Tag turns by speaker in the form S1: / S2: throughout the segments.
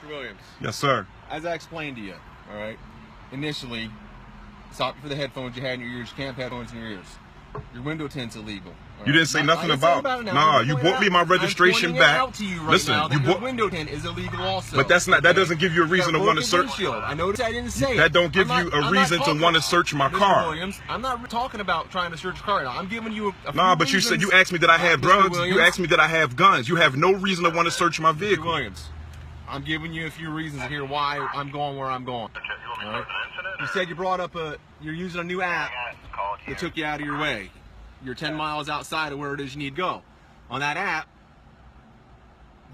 S1: Williams.
S2: Yes, sir.
S1: As I explained to you, all right, initially, stop you for the headphones you had in your ears. You can't have headphones in your ears. Your window tint's illegal.
S2: You didn't say nothing about it. Nah, you bought me my registration back.
S1: Out to you right
S2: Listen,
S1: now that
S2: you
S1: your
S2: bought
S1: window tint is illegal also.
S2: But that's not. That doesn't give you a reason to want to search.
S1: I noticed I didn't say
S2: that don't give you a reason to want to search my car.
S1: Williams, I'm not talking about trying to search your car now. I'm giving you a
S2: Nah, but you said you asked me that I have drugs. You asked me that I have guns. You have no reason to want to search my vehicle.
S1: Williams, I'm giving you a few reasons here why I'm going where I'm going. All right? You said you brought up you're using a new app that took you out of your way. You're 10 miles outside of where it is you need to go. On that app,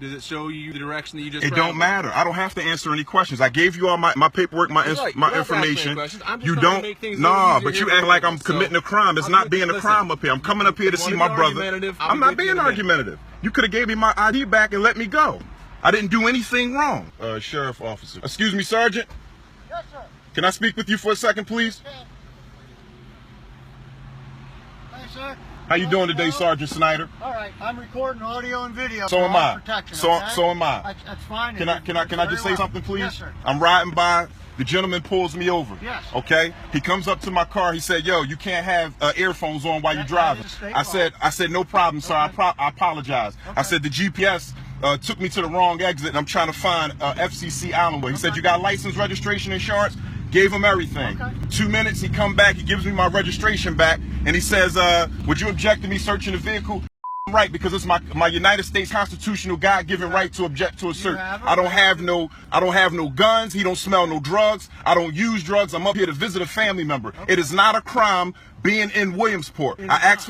S1: does it show you the direction that you just
S2: It don't matter. I don't have to answer any questions. I gave you all my paperwork, my information. You don't. Nah, but you act like I'm committing a crime. It's not being a crime up here. I'm coming up here to see my brother. I'm not being argumentative. You could have gave me my ID back and let me go. I didn't do anything wrong. Sheriff officer. Excuse me, Sergeant.
S3: Yes, sir.
S2: Can I speak with you for a second, please?
S3: Hey, sir.
S2: How you doing today, Sergeant Snyder?
S3: All right, I'm recording audio and video.
S2: So am I.
S3: Protection,
S2: So
S3: okay?
S2: am I.
S3: That's fine.
S2: Can I just say something, please?
S3: Yes, sir.
S2: I'm riding by. The gentleman pulls me over.
S3: Yes.
S2: Okay. He comes up to my car. He said, "Yo, you can't have earphones on while you're driving." I said, "No problem, sir.
S3: Okay.
S2: I apologize."
S3: Okay.
S2: I said, "The GPS took me to the wrong exit, and I'm trying to find FCC Islandwood." He said, "You got license, registration, insurance?" Gave him everything.
S3: Okay.
S2: 2 minutes, he come back, he gives me my registration back, and he says, "Would you object to me searching the vehicle?" Right, because it's my United States constitutional God-given right to object to a search. I don't have no guns. He don't smell no drugs. I don't use drugs. I'm up here to visit a family member.
S3: Okay.
S2: It is not a crime being in Williamsport. I asked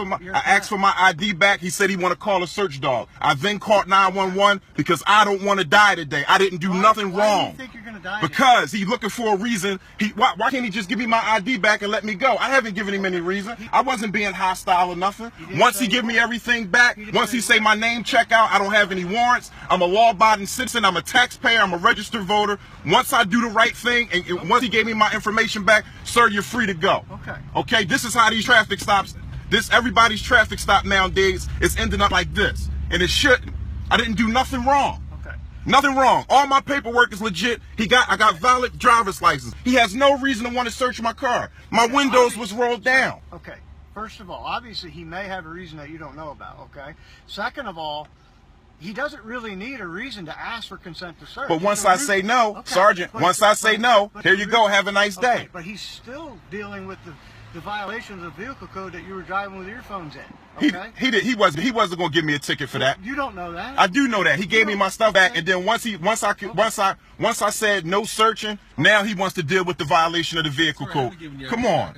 S2: for my ID back. He said he want to call a search dog. I then called 911 because I don't want to die today. I didn't do nothing wrong.
S3: Why do you think you're gonna die
S2: because he's looking for a reason. Why can't he just give me my ID back and let me go? I haven't given him any reason. I wasn't being hostile or nothing. Once he give me everything back, once he say my name check out, I don't have any warrants. I'm a law-abiding citizen. I'm a taxpayer. I'm a registered voter. Once I do the right thing, and once he gave me my information back, sir, you're free to go.
S3: Okay.
S2: Okay. This is how these traffic stops. Everybody's traffic stop nowadays is ending up like this, and it shouldn't. I didn't do nothing wrong.
S3: Okay.
S2: Nothing wrong. All my paperwork is legit. I got valid driver's license. He has no reason to want to search my car. My windows was rolled down.
S3: Okay. First of all, obviously he may have a reason that you don't know about, okay? Second of all, he doesn't really need a reason to ask for consent to search.
S2: But once I say no,
S3: okay.
S2: Sergeant, once I say no, here you go, have a nice day.
S3: Okay, but he's still dealing with the violations of vehicle code that you were driving with earphones in. Okay?
S2: He wasn't going to give me a ticket for that.
S3: You don't know that.
S2: I do know that. He gave me my stuff back, and then once I said no searching, now he wants to deal with the violation of the vehicle code. Come on.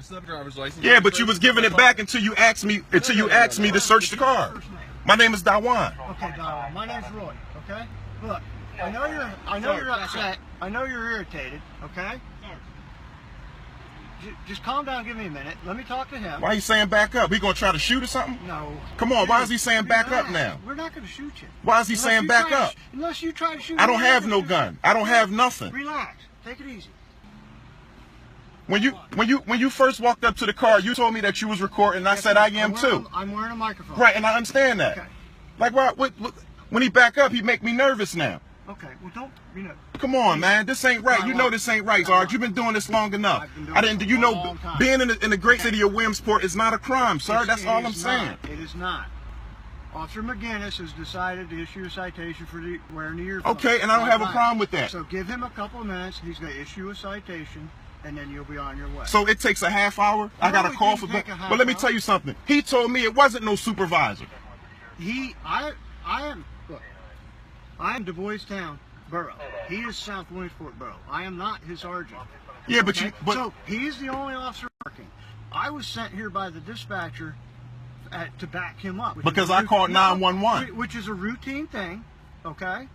S2: Yeah, but you was giving it back until you asked me to search the car. My name is Dawan.
S3: Okay, Dawan. My name's Roy. Okay. Look, I know you're upset. I know you're irritated. Okay. Just calm down. Give me a minute. Let me talk to him.
S2: Why are you saying back up? He gonna try to shoot or something?
S3: No.
S2: Come on. Why is he saying back up now?
S3: We're not gonna shoot you.
S2: Why is he saying back up?
S3: Unless you try to shoot.
S2: I don't have no gun. I don't have nothing.
S3: Relax. Take it easy.
S2: When you first walked up to the car, you told me that you was recording, and I said I am too.
S3: I'm wearing a microphone.
S2: Right, and I understand that.
S3: Okay.
S2: Like, when he back up, he make me nervous now.
S3: Okay, well don't,
S2: Come on, man, this ain't right. You know this ain't right, Sarge. You've been doing this long enough. Being in the great city of Williamsport is not a crime, sir. That's all I'm saying.
S3: It is not. Officer McGinnis has decided to issue a citation for wearing the earphones.
S2: Okay, and I don't have a problem with that.
S3: So give him a couple of minutes. He's going to issue a citation, and then you'll be on your way.
S2: So it takes a half hour? I got a call for... Well, let me tell you something. He told me it wasn't no supervisor.
S3: I am Du Bois Town Borough. He is South Williamsport Borough. I am not his sergeant.
S2: Yeah,
S3: okay? So he's the only officer working. I was sent here by the dispatcher to back him up.
S2: Because I called 911.
S3: Which is a routine thing, okay?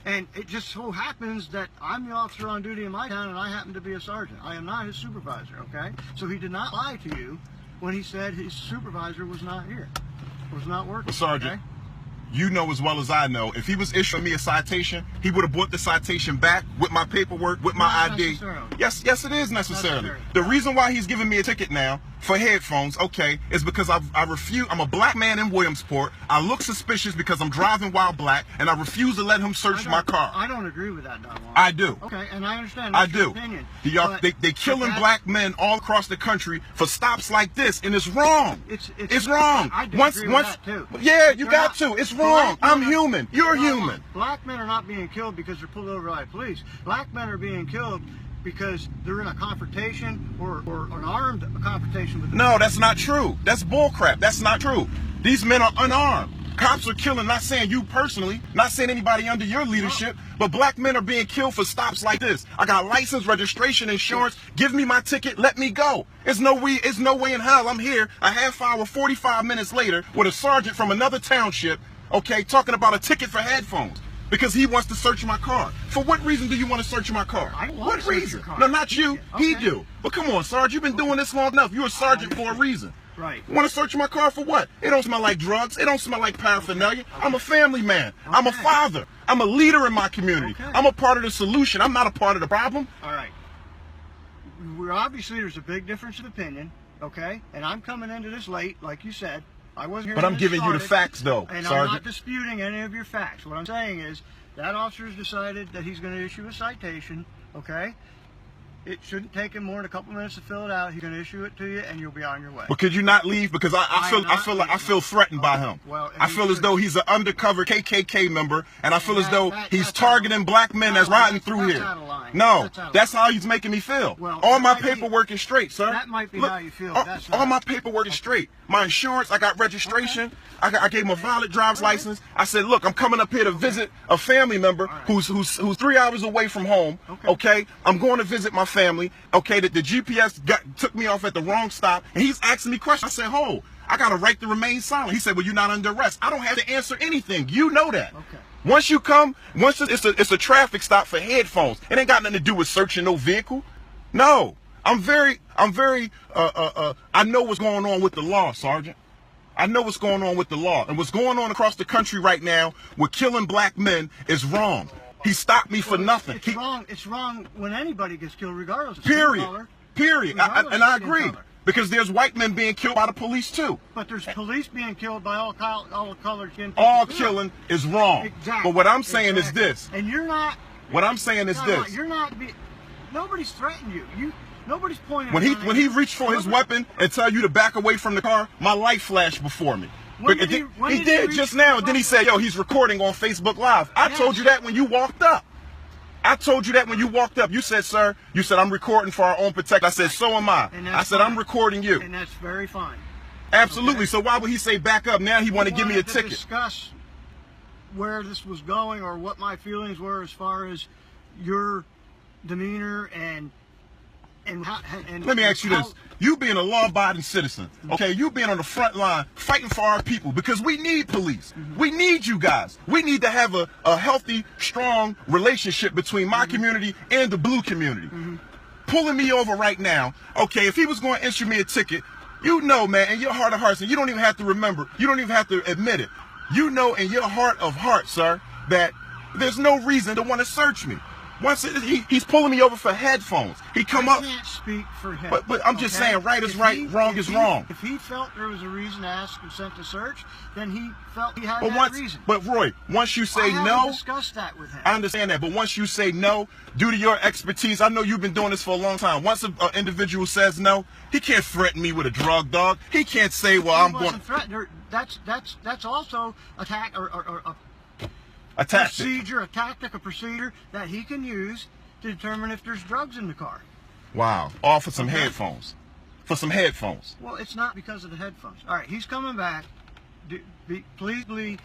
S3: And it just so happens that I'm the officer on duty in my town, and I happen to be a sergeant. I am not his supervisor, okay? So he did not lie to you when he said his supervisor was not here, was not working.
S2: Well, Sergeant,
S3: okay?
S2: You know as well as I know, if he was issuing me a citation, he would have brought the citation back with my paperwork, with my ID.
S3: Necessarily.
S2: Yes, it is necessarily. The reason why he's giving me a ticket now, for headphones, okay, is because I refuse. I'm a black man in Williamsport. I look suspicious because I'm driving while black, and I refuse to let him search my car.
S3: I don't agree with that, Don Juan.
S2: I do.
S3: Okay, and I understand.
S2: I
S3: That's your
S2: do.
S3: opinion.
S2: They killing black men all across the country for stops like this, and it's wrong. It's wrong.
S3: I do agree with that too.
S2: Yeah, you got to. It's wrong. I'm human. You're human.
S3: Black men are not being killed because they're pulled over by police. Black men are being killed because they're in a confrontation or an armed confrontation with the
S2: No, that's not true. That's bullcrap. That's not true. These men are unarmed. Cops are killing, not saying you personally, not saying anybody under your leadership, but black men are being killed for stops like this. I got license, registration, insurance. Give me my ticket, let me go. It's no way in hell I'm here a half hour, 45 minutes later with a sergeant from another township, okay, talking about a ticket for headphones. Because he wants to search my car. For what reason do you want to search my car?
S3: I want
S2: What
S3: to search
S2: reason?
S3: your car.
S2: No, not you.
S3: Okay.
S2: He do. But come on, Sarge, you've been doing this long enough. You're a sergeant for a reason.
S3: Right.
S2: You want to search my car for what? It don't smell like drugs. It don't smell like paraphernalia. Okay. I'm a family man. Okay. I'm a father. I'm a leader in my community. Okay. I'm a part of the solution. I'm not a part of the problem.
S3: All right. Obviously, there's a big difference of opinion, okay? And I'm coming into this late, like you said. I wasn't here.
S2: But I'm giving you the facts, though,
S3: and
S2: Sergeant.
S3: I'm not disputing any of your facts. What I'm saying is that officer's decided that he's going to issue a citation, okay? It shouldn't take him more than a couple minutes to fill it out. He's going to issue it to you, and you'll be on your way.
S2: But could you not leave? Because I feel threatened by him.
S3: Well,
S2: I feel as though he's an undercover KKK member, and I feel as though he's targeting black men that's riding through here. No, that's how he's making me feel.
S3: Well,
S2: all my paperwork is straight, sir.
S3: That might be how you feel.
S2: All my paperwork is straight. My insurance, I got registration. I gave him a valid driver's license. I said, look, I'm coming up here to visit a family member who's 3 hours away from home. Okay, I'm going to visit my family. Okay, that the GPS took me off at the wrong stop, and he's asking me questions. I said, "Hold, I got a right to remain silent." He said, "Well, you're not under arrest." I don't have to answer anything. You know that.
S3: Okay.
S2: Once you come, it's a traffic stop for headphones. It ain't got nothing to do with searching no vehicle. No, I know what's going on with the law, Sergeant. I know what's going on with the law, and what's going on across the country right now with killing black men is wrong. He stopped me for nothing.
S3: It's wrong. It's wrong when anybody gets killed, regardless of
S2: Period.
S3: color.
S2: Period. And I agree. Because there's white men being killed by the police too.
S3: But there's police being killed by all colored skin.
S2: All killing is wrong.
S3: Exactly.
S2: But what I'm saying is this.
S3: And you're not.
S2: What I'm saying is this.
S3: You're not. Nobody's threatened you. Nobody's pointing.
S2: When he reached for his weapon and tell you to back away from the car, my light flashed before me. He did just now. Then he said, "Yo, he's recording on Facebook Live." I told you that when you walked up. I told you that when you walked up. You said, "Sir," you said, "I'm recording for our own protection." I said, "So am I." I said, "I'm recording you."
S3: And that's very fine.
S2: Absolutely. Okay. So why would he say back up? Now he want to give me a ticket.
S3: Discuss where this was going or what my feelings were as far as your demeanor and
S2: let me ask you this. You being a law-abiding citizen, okay, you being on the front line fighting for our people, because we need police. We need you guys. We need to have a healthy, strong relationship between my community and the blue community. Pulling me over right now, okay, if he was going to issue me a ticket, you know, man, in your heart of hearts, and you don't even have to remember, you don't even have to admit it, you know in your heart of hearts, sir, that there's no reason to want to search me. Once he's pulling me over for headphones. He come up.
S3: I can't speak for him.
S2: But I'm just saying, right is right, wrong is wrong.
S3: If he felt there was a reason to ask consent to search, then he felt he had that reason.
S2: But Roy, once you say no,
S3: I haven't discussed that with him.
S2: I understand that, but once you say no, due to your expertise, I know you've been doing this for a long time. Once an individual says no, he can't threaten me with a drug dog. He can't say, "Well, I'm going."
S3: That's also attack or
S2: a tactic.
S3: A procedure that he can use to determine if there's drugs in the car.
S2: Wow. All for some headphones. For some headphones.
S3: Well, it's not because of the headphones. All right, he's coming back. Please be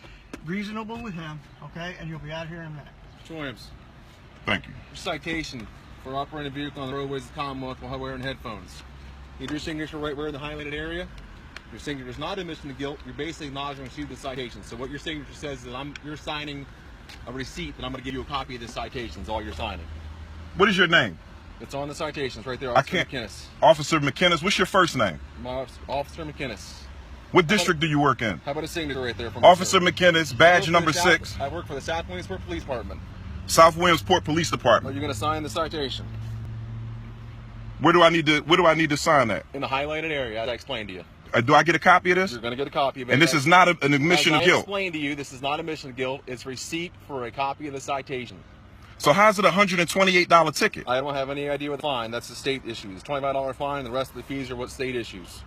S3: reasonable with him, okay? And you'll be out here in a minute.
S1: Mr. Williams.
S2: Thank you.
S1: Your citation for operating a vehicle on the roadways of the Commonwealth while wearing headphones. Need your signature right where in the highlighted area. Your signature is not admission to guilt. You're basically acknowledging receipt of the citation. So what your signature says is that you're signing a receipt, and I'm going to give you a copy of the citations, all you're signing.
S2: What is your name?
S1: It's on the citations right there, Officer McInnes.
S2: Officer McInnes, what's your first name?
S1: Officer McInnes.
S2: What district do you work in?
S1: How about a signature right there? From
S2: Officer McInnes, badge number 6.
S1: I work for the South Williamsport Police Department.
S2: South Williamsport Police Department.
S1: Are you going to sign the citation?
S2: Where do I need to sign that?
S1: In the highlighted area, as I explained to you.
S2: Do I get a copy of this?
S1: You're going to get a copy of it.
S2: And this is not an admission of guilt.
S1: As I explained to you, this is not admission of guilt. It's receipt for a copy of the citation.
S2: So how's it a $128 ticket?
S1: I don't have any idea what the fine. That's the state issues. $25 fine, and the rest of the fees are what state issues.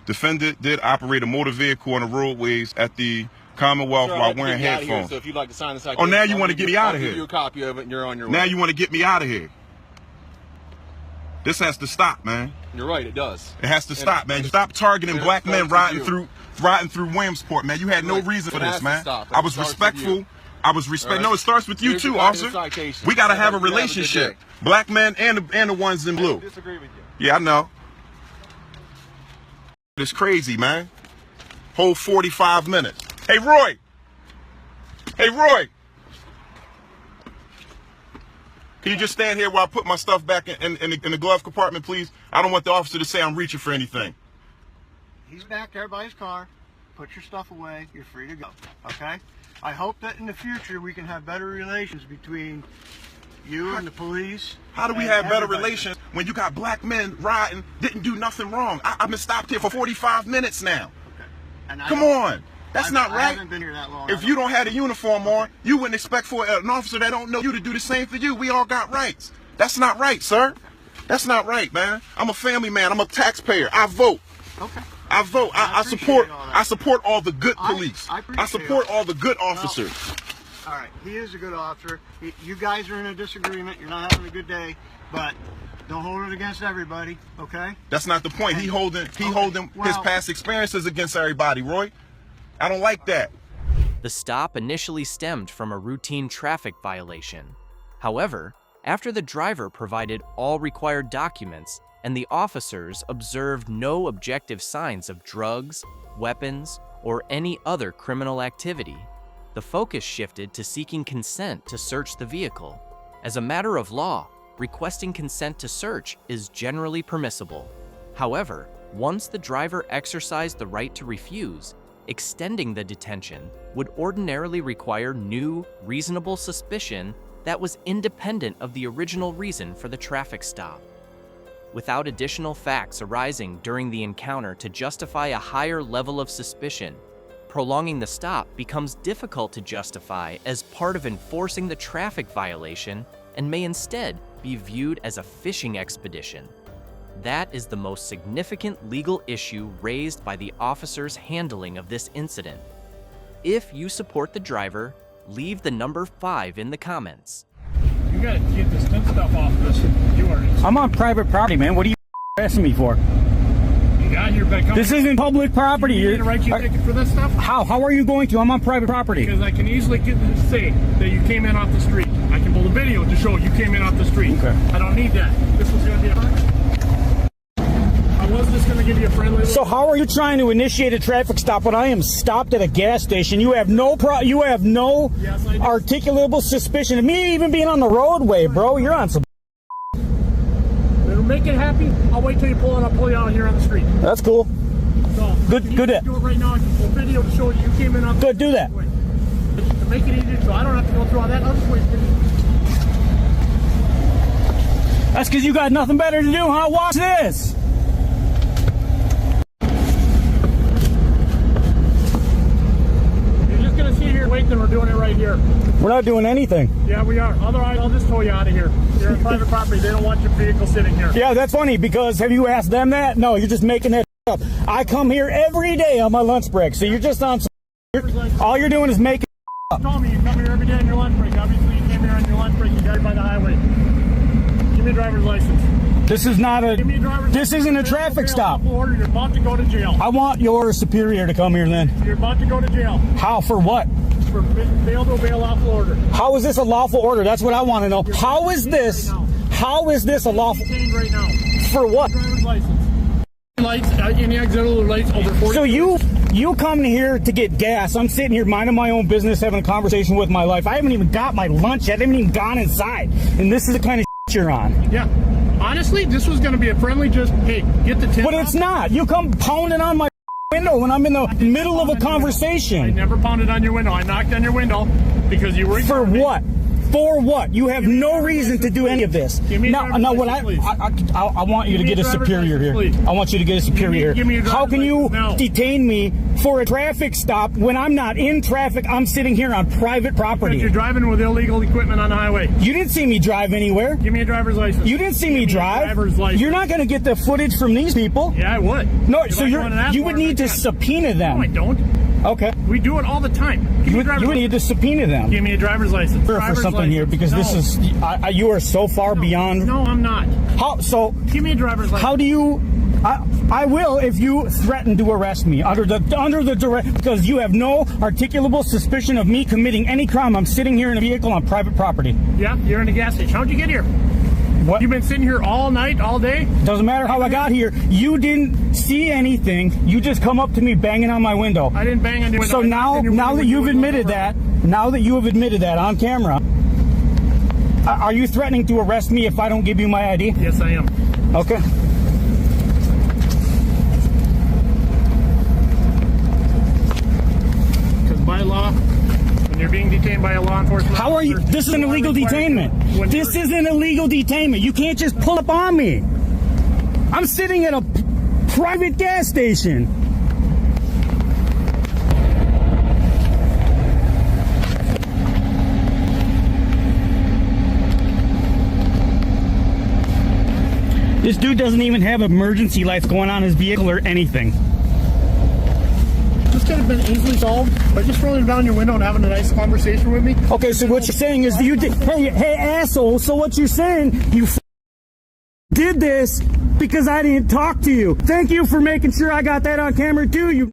S2: Defendant did operate a motor vehicle on the roadways at the Commonwealth while wearing headphones.
S1: So if you'd like to sign the citation,
S2: now you want to get me out of here.
S1: I'll give you a copy of it, and you're on your way.
S2: Now you want to get me out of here. This has to stop, man.
S1: You're right, it does.
S2: It has to stop, man. Stop targeting black men riding through Williamsport, man. You had no reason for this, man. I was respectful. No, it starts with you too, officer. We got to have a relationship. Black men and the ones in blue.
S1: I disagree with you.
S2: Yeah, I know. It's crazy, man. Whole 45 minutes. Hey, Roy. Hey, Roy. Can you just stand here while I put my stuff back in the glove compartment, please? I don't want the officer to say I'm reaching for anything.
S3: He's back there by his car. Put your stuff away. You're free to go. Okay? I hope that in the future we can have better relations between you and the police.
S2: How do we have better relations when you got black men riding, didn't do nothing wrong? I've been stopped here for 45 minutes now.
S3: Okay. And
S2: Come on. That's not right.
S3: I haven't been here that long.
S2: If you don't have a uniform on, you wouldn't expect for an officer that don't know you to do the same for you. We all got rights. That's not right, sir. That's not right, man. I'm a family man. I'm a taxpayer. I vote.
S3: Okay.
S2: I vote. I support all the good police. I support all the good officers.
S3: All right. He is a good officer. You guys are in a disagreement. You're not having a good day, but don't hold it against everybody, okay?
S2: That's not the point. He holding his past experiences against everybody, Roy. I don't like that.
S4: The stop initially stemmed from a routine traffic violation. However, after the driver provided all required documents and the officers observed no objective signs of drugs, weapons, or any other criminal activity, the focus shifted to seeking consent to search the vehicle. As a matter of law, requesting consent to search is generally permissible. However, once the driver exercised the right to refuse, extending the detention would ordinarily require new, reasonable suspicion that was independent of the original reason for the traffic stop. Without additional facts arising during the encounter to justify a higher level of suspicion, prolonging the stop becomes difficult to justify as part of enforcing the traffic violation and may instead be viewed as a fishing expedition. That is the most significant legal issue raised by the officer's handling of this incident. If you support the driver, leave the number 5 in the comments.
S5: You gotta get this stuff off this.
S6: I'm on private property, man. What are you asking me for?
S5: You got here back home.
S6: This isn't public property.
S5: You need to write you a ticket for this stuff?
S6: How? How are you going to? I'm on private property.
S5: Because I can easily say that you came in off the street. I can pull a video to show you came in off the street.
S6: Okay.
S5: I don't need that. This was gonna be I was just gonna give you a friendly look.
S6: So how are you trying to initiate a traffic stop when I am stopped at a gas station? You have no articulable suspicion of me even being on the roadway, bro. You're on some.
S5: It'll make it happy. I'll wait till you pull it. I'll pull you out here on the street.
S6: That's cool.
S5: So
S6: Good.
S5: Do it right now. I can pull video to show you came in off.
S6: Good. Do that.
S5: To make it easier, so I don't have to go through all that. I'll just wait for you.
S6: That's because you got nothing better to do, huh? Watch this.
S5: Waiting, we're doing it right here.
S6: We're not doing anything.
S5: Yeah, we are. Otherwise, I'll just tow you out of here. You're on private property. They don't want your vehicle sitting here.
S6: Yeah, that's funny because have you asked them that? No, you're just making that up. I come here every day on my lunch break, so you're just on. All you're doing is making
S5: up. You told me you come here every day on your lunch break. Obviously, you came here on your lunch break. You got it by the highway. Give me a driver's license.
S6: This is not a. This isn't a traffic stop.
S5: You're about to go to jail.
S6: I want your superior to come here then.
S5: You're about to go to jail.
S6: How? For what?
S5: For fail to obey a lawful order.
S6: How is this a lawful order? That's what I want to know. How is this? How is this a lawful?
S5: Right now.
S6: For what?
S5: Driver's license. Lights, any auxiliary lights over 40.
S6: So you come here to get gas. I'm sitting here minding my own business, having a conversation with my life. I haven't even got my lunch yet. I haven't even gone inside, and this is the kind of you're on.
S5: Yeah. Honestly, this was going to be a friendly just, hey, get the tip.
S6: But it's not. You come pounding on my window when I'm in the middle of a conversation.
S5: I never pounded on your window. I knocked on your window because you were
S6: for what? For what? You have no reason to do any of this. Now, what I want you to get a superior here. I want you to get a superior here. How can you detain me for a traffic stop when I'm not in traffic? I'm sitting here on private property.
S5: Because you're driving with illegal equipment on the highway.
S6: You didn't see me drive anywhere.
S5: Give me a driver's license.
S6: You didn't see me drive. You're not going to get the footage from these people.
S5: Yeah, I would.
S6: No, so you would need to subpoena them.
S5: No, I don't.
S6: Okay.
S5: We do it all the time.
S6: You would need to subpoena them.
S5: Give me a driver's license.
S6: For something here, because this is you are so far beyond.
S5: No, I'm not.
S6: How so?
S5: Give me a driver's license.
S6: How do you? I will if you threaten to arrest me under the direct, because you have no articulable suspicion of me committing any crime. I'm sitting here in a vehicle on private property.
S5: Yeah, you're in a gas station. How'd you get here?
S6: What?
S5: You've been sitting here all night, all day?
S6: Doesn't matter how I got here. You didn't see anything. You just come up to me banging on my window.
S5: I didn't bang on your window.
S6: So now that you've admitted that, on camera, are you threatening to arrest me if I don't give you my ID?
S5: Yes, I am.
S6: Okay.
S5: Because by law, when you're being detained by a law enforcement
S6: How are you? This is an illegal detainment. This is an illegal detainment. You can't just pull up on me. I'm sitting at a private gas station. This dude doesn't even have emergency lights going on in his vehicle or anything.
S5: This could have been easily solved by just rolling down your window and having a nice conversation with me.
S6: Okay, so what you're saying is you did. Hey, asshole. So what you're saying, you did this because I didn't talk to you. Thank you for making sure I got that on camera too. You.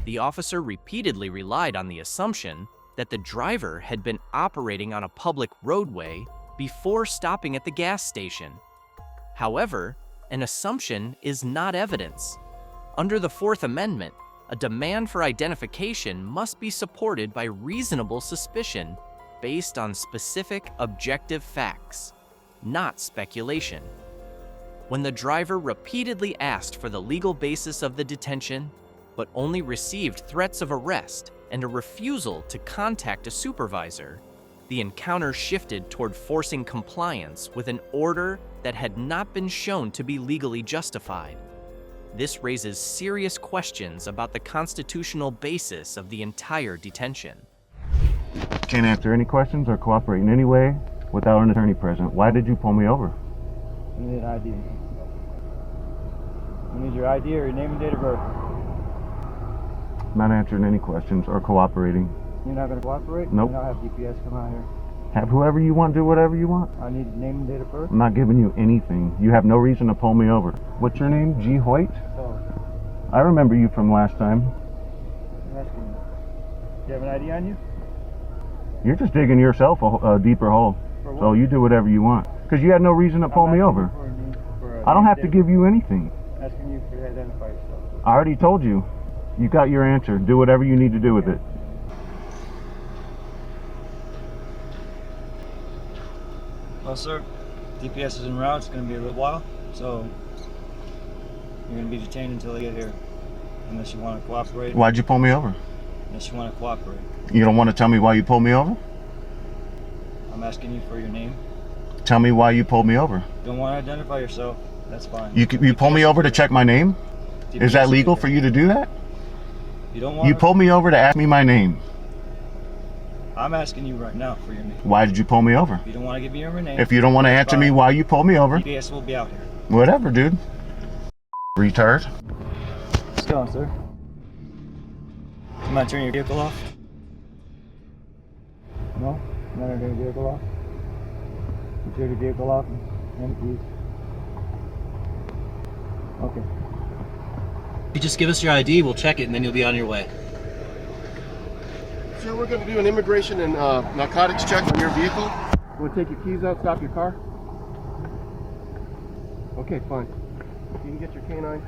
S4: The officer repeatedly relied on the assumption that the driver had been operating on a public roadway before stopping at the gas station. However, an assumption is not evidence. Under the Fourth Amendment, a demand for identification must be supported by reasonable suspicion based on specific objective facts, not speculation. When the driver repeatedly asked for the legal basis of the detention, but only received threats of arrest and a refusal to contact a supervisor, the encounter shifted toward forcing compliance with an order that had not been shown to be legally justified. This raises serious questions about the constitutional basis of the entire detention.
S7: Can't answer any questions or cooperate in any way without an attorney present. Why did you pull me over?
S8: I need an ID. I need your ID or your name and date of birth.
S7: Not answering any questions or cooperating.
S8: You're not going to cooperate?
S7: Nope.
S8: I'll have DPS come out here.
S7: Have whoever you want do whatever you want.
S8: I need name and date of birth.
S7: I'm not giving you anything. You have no reason to pull me over. What's your name? G. Hoyt?
S8: Oh,
S7: I remember you from last time.
S8: I'm asking you. Do you have an ID on you?
S7: You're just digging yourself a deeper hole.
S8: For what?
S7: So you do whatever you want. Because you had no reason to pull me over. I don't have to give you anything.
S8: Asking you to identify yourself.
S7: I already told you. You got your answer. Do whatever you need to do with it.
S8: Well, sir, DPS is en route. It's going to be a little while, so you're going to be detained until they get here, unless you want to cooperate.
S7: Why'd you pull me over?
S8: Unless you want to cooperate.
S7: You don't want to tell me why you pulled me over?
S8: I'm asking you for your name.
S7: Tell me why you pulled me over.
S8: You don't want to identify yourself. That's fine.
S7: You pull me over to check my name?
S8: DPS
S7: Is that legal for you to do that?
S8: You don't want.
S7: You pulled me over to ask me my name.
S8: I'm asking you right now for your name.
S7: Why did you pull me over?
S8: If you don't want to give me your name.
S7: If you don't want to answer me why you pulled me over,
S8: DPS will be out here.
S7: whatever, dude. Retard.
S8: Let's go, sir. You might turn your vehicle off. No? You want to turn your vehicle off? You turn your vehicle off and please. Okay.
S9: If you just give us your ID, we'll check it, and then you'll be on your way.
S10: Sir, we're going to do an immigration and narcotics check on your vehicle. You want to take your keys out, stop your car? Okay, fine. You can get your canine.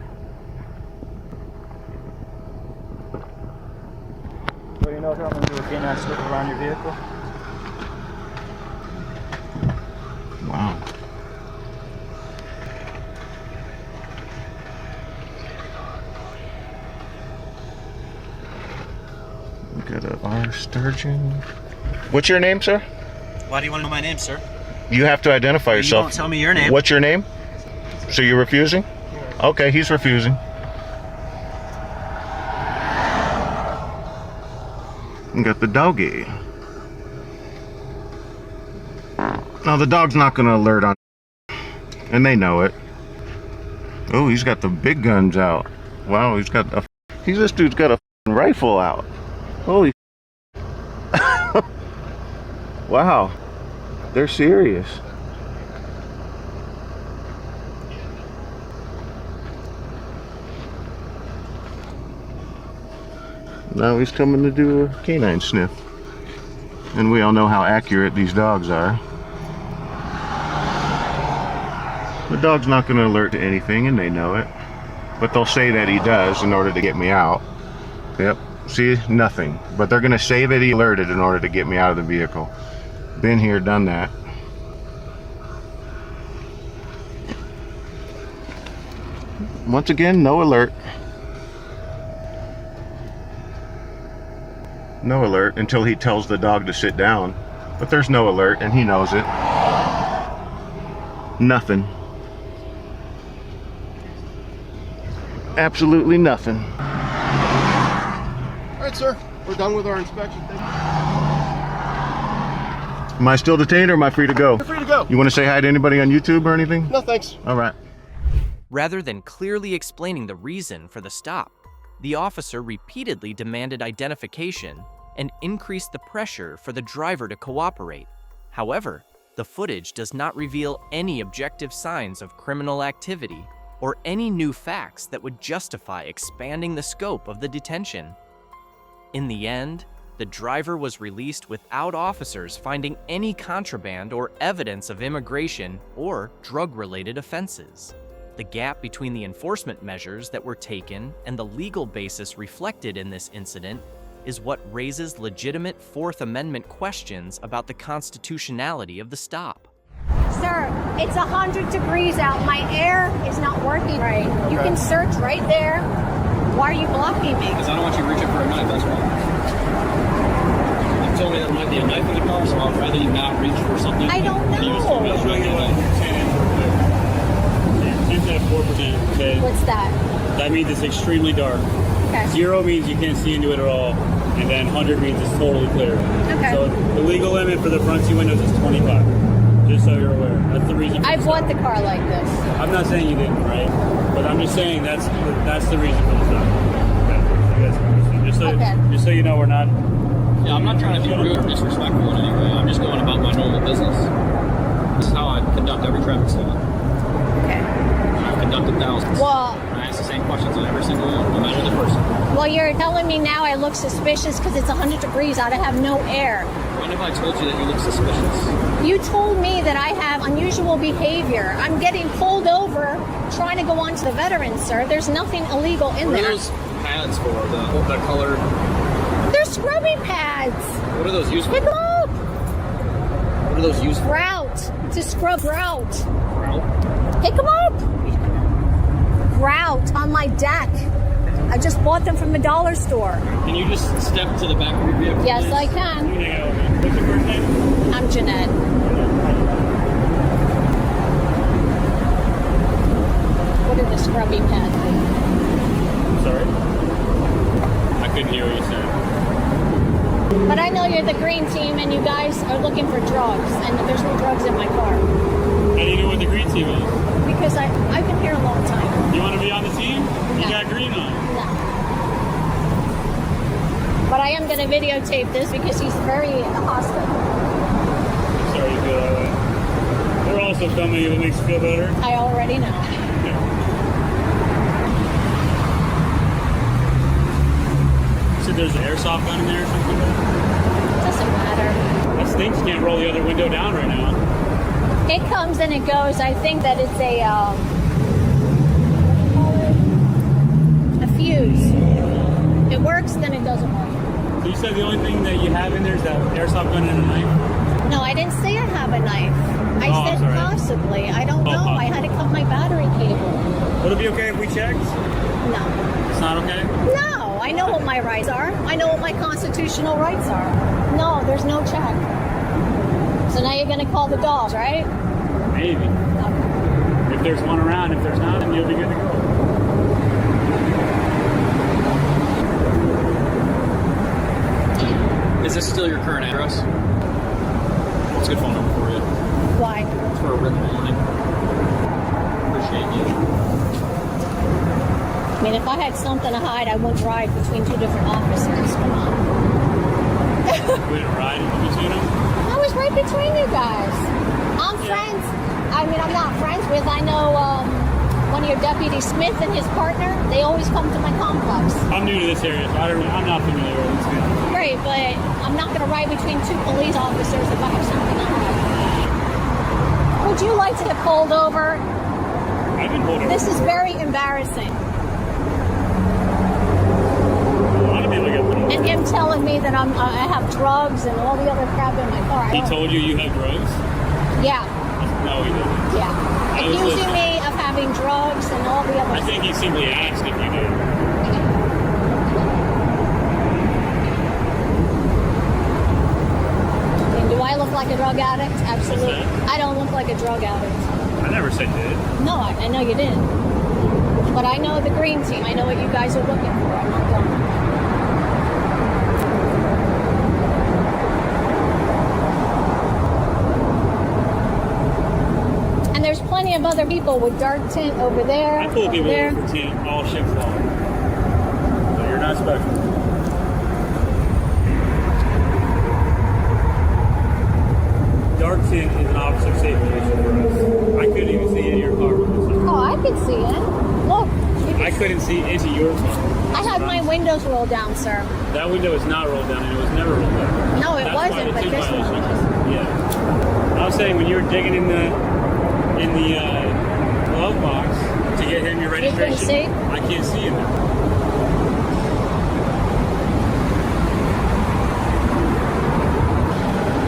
S8: So you know, sir, I'm going to do a canine slip around your vehicle.
S7: Wow. We got a R. Sturgeon. What's your name, sir?
S9: Why do you want to know my name, sir?
S7: You have to identify yourself.
S9: You won't tell me your name.
S7: What's your name? So you're refusing? Okay, he's refusing. You got the doggy. Now the dog's not going to alert on, and they know it. Oh, he's got the big guns out. Wow, this dude's got a rifle out. Holy. Wow, they're serious. Now he's coming to do a canine sniff. And we all know how accurate these dogs are. The dog's not going to alert to anything, and they know it. But they'll say that he does in order to get me out. Yep, see, nothing. But they're going to say that he alerted in order to get me out of the vehicle. Been here, done that. Once again, no alert. No alert until he tells the dog to sit down. But there's no alert, and he knows it. Nothing. Absolutely nothing.
S10: All right, sir. We're done with our inspection. Thank you.
S7: Am I still detained or am I free to go?
S10: You're free to go.
S7: You want to say hi to anybody on YouTube or anything?
S10: No, thanks.
S7: All right.
S4: Rather than clearly explaining the reason for the stop, the officer repeatedly demanded identification and increased the pressure for the driver to cooperate. However, the footage does not reveal any objective signs of criminal activity or any new facts that would justify expanding the scope of the detention. In the end, the driver was released without officers finding any contraband or evidence of immigration or drug-related offenses. The gap between the enforcement measures that were taken and the legal basis reflected in this incident is what raises legitimate Fourth Amendment questions about the constitutionality of the stop.
S11: Sir, it's 100 degrees out. My air is not working right. Okay. You can search right there. Why are you blocking me?
S12: Because I don't want you reaching for a knife, that's why. You told me there might be a knife in the car, so I'd rather you not reach for something.
S11: I don't know.
S5: I'll show you what it's at 4%, okay?
S11: What's that?
S5: That means it's extremely dark.
S11: Okay.
S5: 0 means you can't see into it at all, and then 100 means it's totally clear.
S11: Okay.
S5: So the legal limit for the front seat windows is 25, just so you're aware. That's the reason.
S11: I bought the car like this.
S5: I'm not saying you didn't, right? But I'm just saying that's the reason for the stop. Okay. Just so you know, we're not.
S12: Yeah, I'm not trying to be rude or disrespectful in any way. I'm just going about my normal business. This is how I conduct every traffic stop.
S11: Okay.
S12: I've conducted thousands.
S11: Well,
S12: I ask the same questions on every single one, no matter the person.
S11: Well, you're telling me now I look suspicious because it's 100 degrees out. I have no air.
S12: When have I told you that you look suspicious?
S11: You told me that I have unusual behavior. I'm getting pulled over trying to go onto the veterans, sir. There's nothing illegal in
S12: What
S11: there.
S12: are those pads for? The color?
S11: They're scrubbing pads.
S12: What are those used for?
S11: Pick them up.
S12: What are those used for?
S11: Grout. To scrub grout.
S12: Grout?
S11: Pick them up. Grout on my deck. I just bought them from the dollar store.
S12: Can you just step to the back of your vehicle?
S11: Yes,
S12: please?
S11: I can.
S5: What's your first name?
S11: I'm Jeanette. What are the scrubby pads?
S5: Sorry? I couldn't hear what you said.
S11: But I know you're the green team and you guys are looking for drugs, and there's no drugs in my car.
S5: How do you know what the green team is?
S11: Because I've been here a long time.
S5: You want to be on the team? You got green on.
S11: No. But I am going to videotape this because he's very hostile.
S5: Sorry you feel that way. We're also filming if it makes you feel better.
S11: I already know.
S5: You said there's an airsoft gun in there or something?
S11: Doesn't matter.
S5: That stinks. You can't roll the other window down right now.
S11: It comes and it goes. I think that it's a fuse. It works, then it doesn't work.
S5: So you said the only thing that you have in there is that airsoft gun and a knife?
S11: No, I didn't say I have a knife. I said
S5: sorry.
S11: possibly. I don't know.
S5: Possibly.
S11: I had to cut my battery cable.
S5: Would it be okay if we checked?
S11: No.
S5: It's not okay?
S11: No, I know what my rights are. I know what my constitutional rights are. No, there's no check. So now you're going to call the dogs, right?
S5: Maybe.
S11: Okay.
S5: If there's one around, if there's not, then you'll be good to go.
S12: Is this still your current address? What's a good phone number for you?
S11: Why?
S12: It's for a written warning. Appreciate you.
S11: I mean, if I had something to hide, I wouldn't ride between two different officers. Come on.
S5: Wouldn't ride between them?
S11: I was right between you guys. I'm friends. I mean, I'm not friends with. I know one of your Deputy Smith and his partner. They always come to my complex.
S5: I'm new to this area, so I'm not familiar with this guy.
S11: Great, but I'm not going to ride between two police officers if I have something to hide. Would you like to get pulled over?
S5: I've been pulled over.
S11: This is very embarrassing.
S5: A lot of people get pulled over.
S11: And him telling me that I have drugs and all the other crap in my car.
S5: He told you have drugs?
S11: Yeah.
S5: No, he didn't.
S11: Yeah. Accusing me of having drugs and all the other
S5: I think he simply asked if you did.
S11: And do I look like a drug addict? Absolutely. I don't look like a drug addict.
S5: I never said you did.
S11: No, I know you didn't. But I know the green team. I know what you guys are looking for. I'm not dumb. And there's plenty of other people with dark tint over there.
S5: I pull people
S11: there.
S5: over for tint all shifts long. So you're not special. Dark tint is an officer safety issue for us. I couldn't even see into your car.
S11: Oh, I could see it. Look.
S5: I couldn't see into your car.
S11: I had my windows rolled down, sir.
S5: That window is not rolled down, and it was never rolled down.
S11: No, it
S5: That's
S11: wasn't, but this one was.
S5: Yeah. I was saying when you were digging in the glove box to get him your registration,
S11: You couldn't see?
S5: I can't see in there.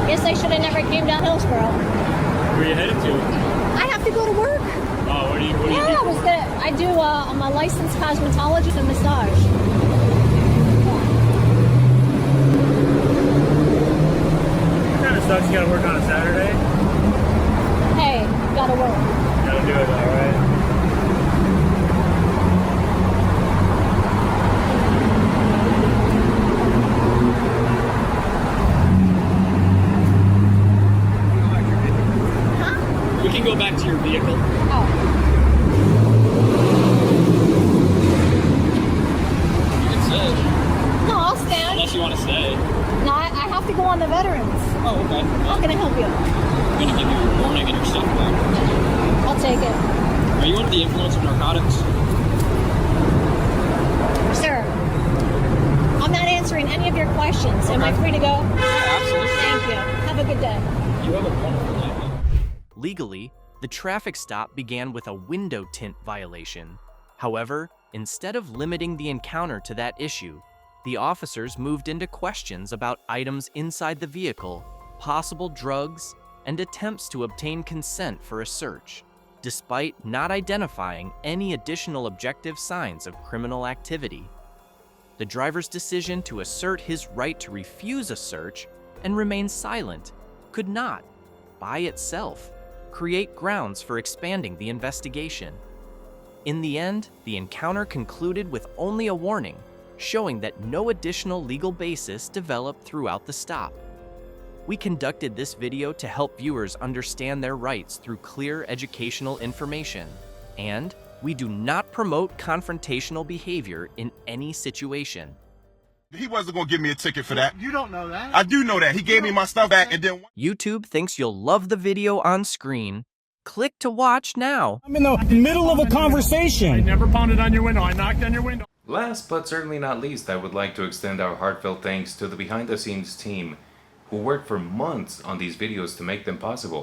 S11: Guess I should have never came down Hillsborough.
S5: Where are you headed to?
S11: I have to go to work.
S5: Oh, what do you do?
S11: I do. I'm a licensed cosmetologist and massage.
S5: Kind of sucks. You gotta work on a Saturday.
S11: Hey, gotta work.
S5: Gotta do it, all right.
S12: We can go back to your vehicle.
S11: Oh.
S12: You can sit.
S11: No, I'll stand.
S12: Unless you want to stay.
S11: No, I have to go on the veterans.
S12: Oh, okay.
S11: How can I help you?
S12: I'm going to give you a warning and your stuff back.
S11: I'll take it.
S12: Are you under the influence of narcotics?
S11: Sir, I'm not answering any of your questions. Am I free to go?
S12: Yeah, absolutely.
S11: Thank you. Have a good day.
S12: You have a wonderful day.
S4: Legally, the traffic stop began with a window tint violation. However, instead of limiting the encounter to that issue, the officers moved into questions about items inside the vehicle, possible drugs, and attempts to obtain consent for a search, despite not identifying any additional objective signs of criminal activity. The driver's decision to assert his right to refuse a search and remain silent could not, by itself, create grounds for expanding the investigation. In the end, the encounter concluded with only a warning, showing that no additional legal basis developed throughout the stop. We conducted this video to help viewers understand their rights through clear educational information, and we do not promote confrontational behavior in any situation.
S2: He wasn't going to give me a ticket for that.
S3: You don't know that.
S2: I do know that. He gave me my stuff back and then...
S4: YouTube thinks you'll love the video on screen. Click to watch now.
S6: I'm in the middle of a conversation.
S5: I never pounded on your window. I knocked on your window.
S13: Last but certainly not least, I would like to extend our heartfelt thanks to the behind-the-scenes team who worked for months on these videos to make them possible.